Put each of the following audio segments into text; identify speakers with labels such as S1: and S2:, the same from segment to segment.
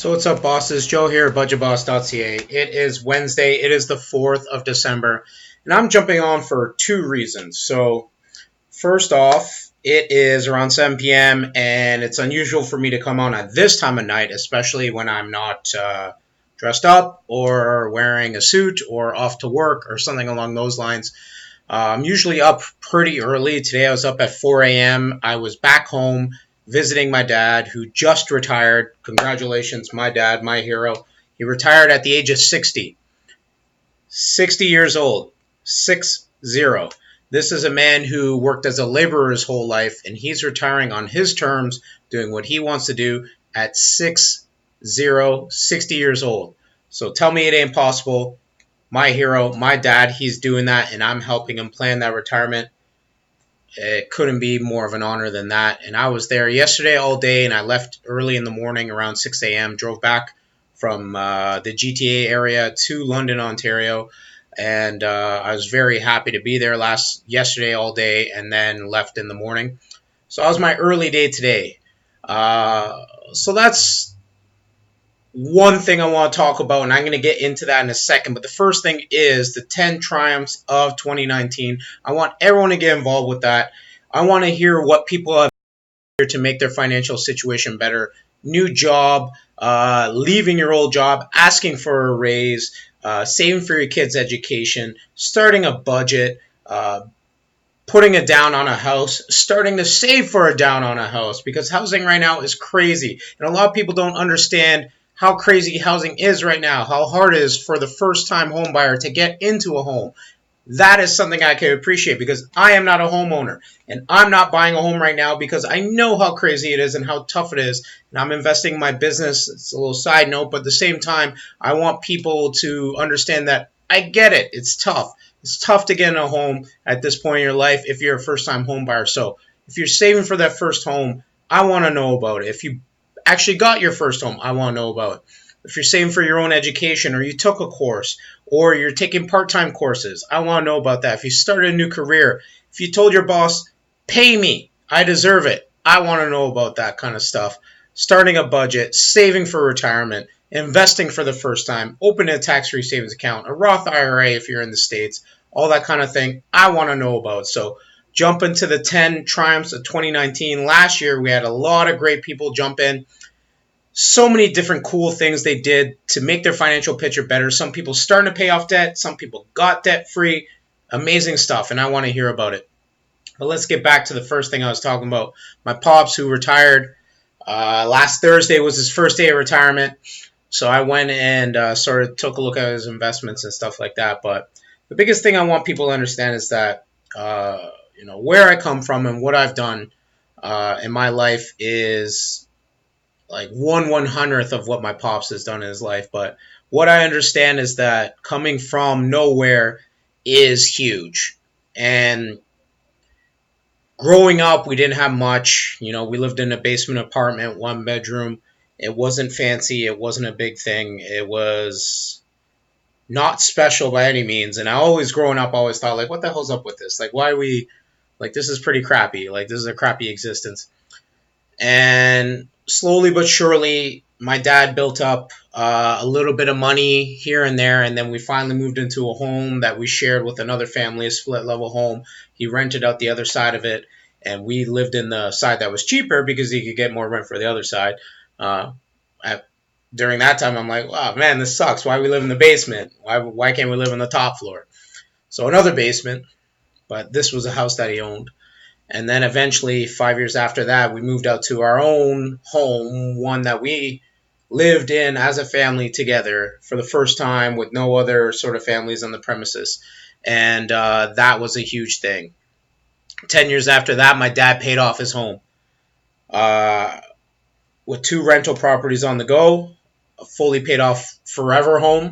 S1: So what's up, bosses? Joe here at budgetboss.ca. It is Wednesday. It is the 4th of December, and I'm jumping on for two reasons. So first off, it is around 7 p.m., and it's unusual for me to come on at this time of night, especially when I'm not dressed up or wearing a suit or off to work or something along those lines. I'm usually up pretty early. Today I was up at 4 a.m. I was back home visiting my dad, who just retired. Congratulations, my dad, my hero. He retired at the age of 60. 60 years old. 6-0. This is a man who worked as a laborer his whole life, and he's retiring on his terms, doing what he wants to do at 6-0, 60 years old. So tell me it ain't possible. My hero, my dad, he's doing that, and I'm helping him plan that retirement. It couldn't be more of an honor than that. And I was there yesterday all day, and I left early in the morning around 6 a.m., drove back from the GTA area to London, Ontario, and I was very happy to be there yesterday all day, and then left in the morning. So that was my early day today. So that's one thing I want to talk about, and I'm going to get into that in a second. But the first thing is the 10 triumphs of 2019. I want everyone to get involved with that. I want to hear what people have here to make their financial situation better. New job, leaving your old job, asking for a raise, saving for your kids' education, starting a budget, putting a down on a house, starting to save for a down on a house, because housing right now is crazy. And a lot of people don't understand how crazy housing is right now, how hard it is for the first-time home buyer to get into a home. That is something I can appreciate, because I am not a homeowner, and I'm not buying a home right now because I know how crazy it is and how tough it is, and I'm investing in my business. It's a little side note, but at the same time, I want people to understand that I get it. It's tough. It's tough to get in a home at this point in your life if you're a first-time home buyer. So if you're saving for that first home, I want to know about it. If you actually got your first home, I want to know about it. If you're saving for your own education, or you took a course, or you're taking part-time courses, I want to know about that. If you started a new career, if you told your boss, pay me, I deserve it, I want to know about that kind of stuff. Starting a budget, saving for retirement, investing for the first time, opening a tax-free savings account, a Roth IRA if you're in the States, all that kind of thing, I want to know about. So jump into the 10 triumphs of 2019. Last year, we had a lot of great people jump in. So many different cool things they did to make their financial picture better. Some people starting to pay off debt. Some people got debt-free. Amazing stuff, and I want to hear about it. But let's get back to the first thing I was talking about. My pops, who retired last Thursday, was his first day of retirement. So I went and took a look at his investments and stuff like that. But the biggest thing I want people to understand is that where I come from and what I've done in my life is like 1/100th of what my pops has done in his life. But what I understand is that coming from nowhere is huge. And growing up, we didn't have much. We lived in a basement apartment, one bedroom. It wasn't fancy. It wasn't a big thing. It was not special by any means. And I always, growing up, always thought, like, what the hell's up with this? Like, why are we, like, this is pretty crappy. Like, this is a crappy existence. And slowly but surely, my dad built up a little bit of money here and there, and then we finally moved into a home that we shared with another family, a split-level home. He rented out the other side of it, and we lived in the side that was cheaper because he could get more rent for the other side. During that time, I'm like, wow, man, this sucks. Why we live in the basement? Why can't we live on the top floor? So another basement, but this was a house that he owned. And then eventually, 5 years after that, we moved out to our own home, one that we lived in as a family together for the first time with no other sort of families on the premises. And that was a huge thing. 10 years after that, my dad paid off his home with 2 rental properties on the go, a fully paid off forever home.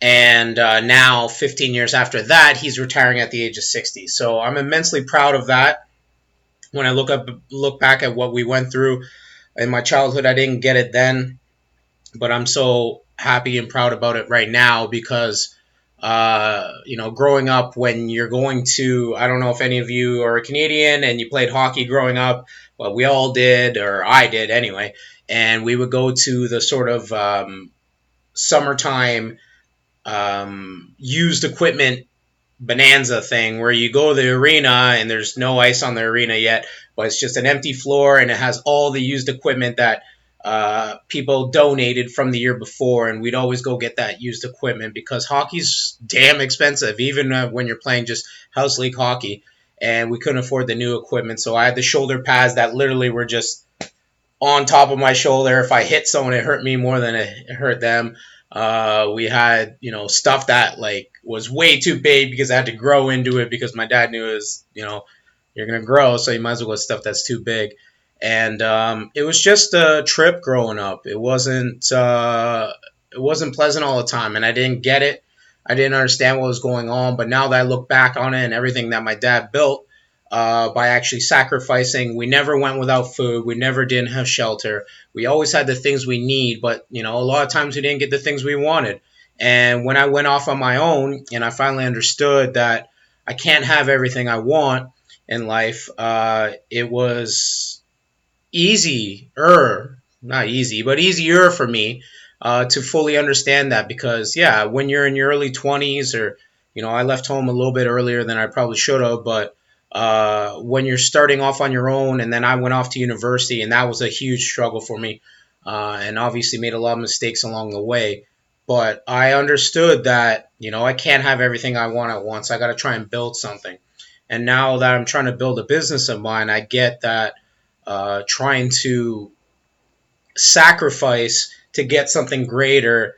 S1: And now, 15 years after that, he's retiring at the age of 60. So I'm immensely proud of that. When I look back at what we went through in my childhood, I didn't get it then, but I'm so happy and proud about it right now because, growing up, when you're going to, I don't know if any of you are Canadian and you played hockey growing up, well, we all did, or I did anyway, and we would go to the sort of summertime used equipment bonanza thing where you go to the arena and there's no ice on the arena yet, but it's just an empty floor and it has all the used equipment that people donated from the year before, and we'd always go get that used equipment because hockey's damn expensive, even when you're playing just house league hockey, and we couldn't afford the new equipment. So I had the shoulder pads that literally were just on top of my shoulder. If I hit someone, it hurt me more than it hurt them. We had, stuff that like was way too big because I had to grow into it because my dad knew it was, you're gonna grow, so you might as well get stuff that's too big. And it was just a trip growing up. It wasn't pleasant all the time, and I didn't get it. I didn't understand what was going on. But now that I look back on it and everything that my dad built, by actually sacrificing. We never went without food. We never didn't have shelter. We always had the things we need, but a lot of times we didn't get the things we wanted. And when I went off on my own and I finally understood that I can't have everything I want in life, it was easier, not easy, but easier for me to fully understand that because, yeah, when you're in your early 20s or, I left home a little bit earlier than I probably should have, but when you're starting off on your own, and then I went off to university, and that was a huge struggle for me, and obviously made a lot of mistakes along the way. But I understood that, I can't have everything I want at once. I got to try and build something. And now that I'm trying to build a business of mine, I get that trying to sacrifice to get something greater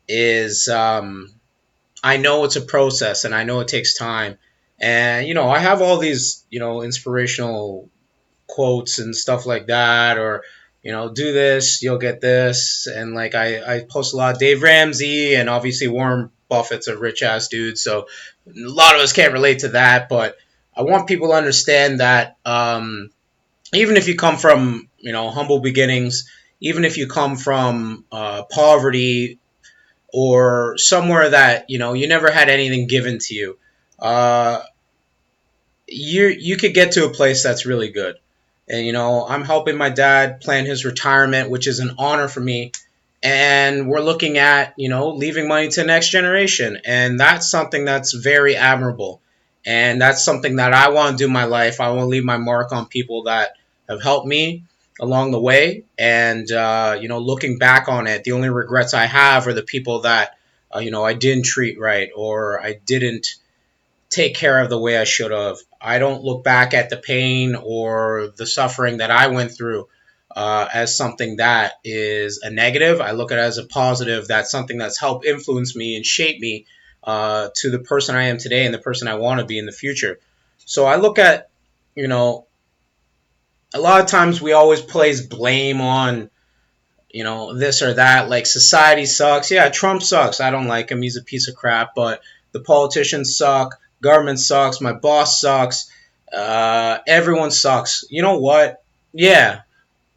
S1: is I know it's a process and I know it takes time. And I have all these inspirational quotes and stuff like that, or do this, you'll get this. And like I post a lot of Dave Ramsey, and obviously Warren Buffett's a rich ass dude, so a lot of us can't relate to that. But I want people to understand that even if you come from humble beginnings, even if you come from poverty or somewhere that you never had anything given to you, uh, you could get to a place that's really good. And I'm helping my dad plan his retirement, which is an honor for me. And we're looking at leaving money to the next generation, and that's something that's very admirable. And that's something that I want to do in my life. I want to leave my mark on people that have helped me along the way. And looking back on it, the only regrets I have are the people that I didn't treat right, or I didn't take care of the way I should have. I don't look back at the pain or the suffering that I went through as something that is a negative. I look at it as a positive. That's something that's helped influence me and shape me to the person I am today and the person I want to be in the future. So I look at, you know, a lot of times we always place blame on this or that. Like society sucks. Yeah, Trump sucks. I don't like him. He's a piece of crap. But the politicians suck. Government sucks. My boss sucks. Everyone sucks. You know what? Yeah,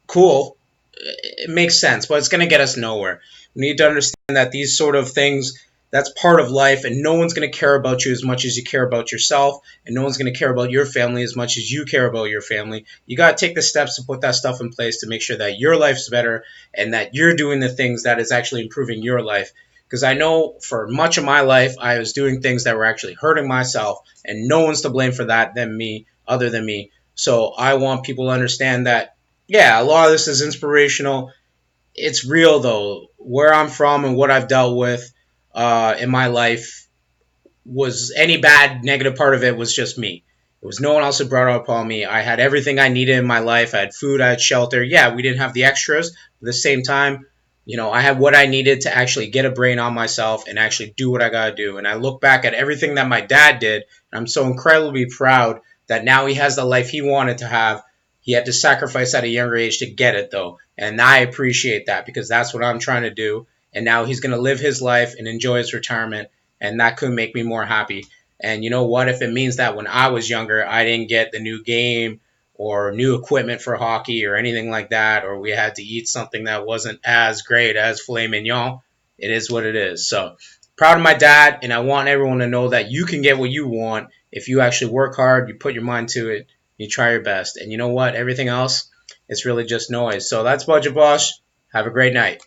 S1: cool. It makes sense, but it's going to get us nowhere. We need to understand that these sort of things, that's part of life, and no one's going to care about you as much as you care about yourself, and no one's going to care about your family as much as you care about your family. You got to take the steps to put that stuff in place to make sure that your life's better and that you're doing the things that is actually improving your life. Because I know for much of my life, I was doing things that were actually hurting myself, and no one's to blame for that than me, other than me. So I want people to understand that, yeah, a lot of this is inspirational. It's real though. Where I'm from and what I've dealt with in my life was any bad negative part of it was just me. It was no one else that brought it upon me. I had everything I needed in my life. I had food, I had shelter. Yeah, we didn't have the extras. But at the same time, I had what I needed to actually get a brain on myself and actually do what I gotta do. And I look back at everything that my dad did, and I'm so incredibly proud that now he has the life he wanted to have. He had to sacrifice at a younger age to get it though. And I appreciate that because that's what I'm trying to do. And now he's gonna live his life and enjoy his retirement, and that could make me more happy. And you know what? If it means that when I was younger, I didn't get the new game or new equipment for hockey or anything like that, or we had to eat something that wasn't as great as filet mignon, it is what it is. So proud of my dad, and I want everyone to know that you can get what you want if you actually work hard, you put your mind to it, you try your best. And you know what? Everything else, It's really just noise. So that's Budget Boss. Have a great night.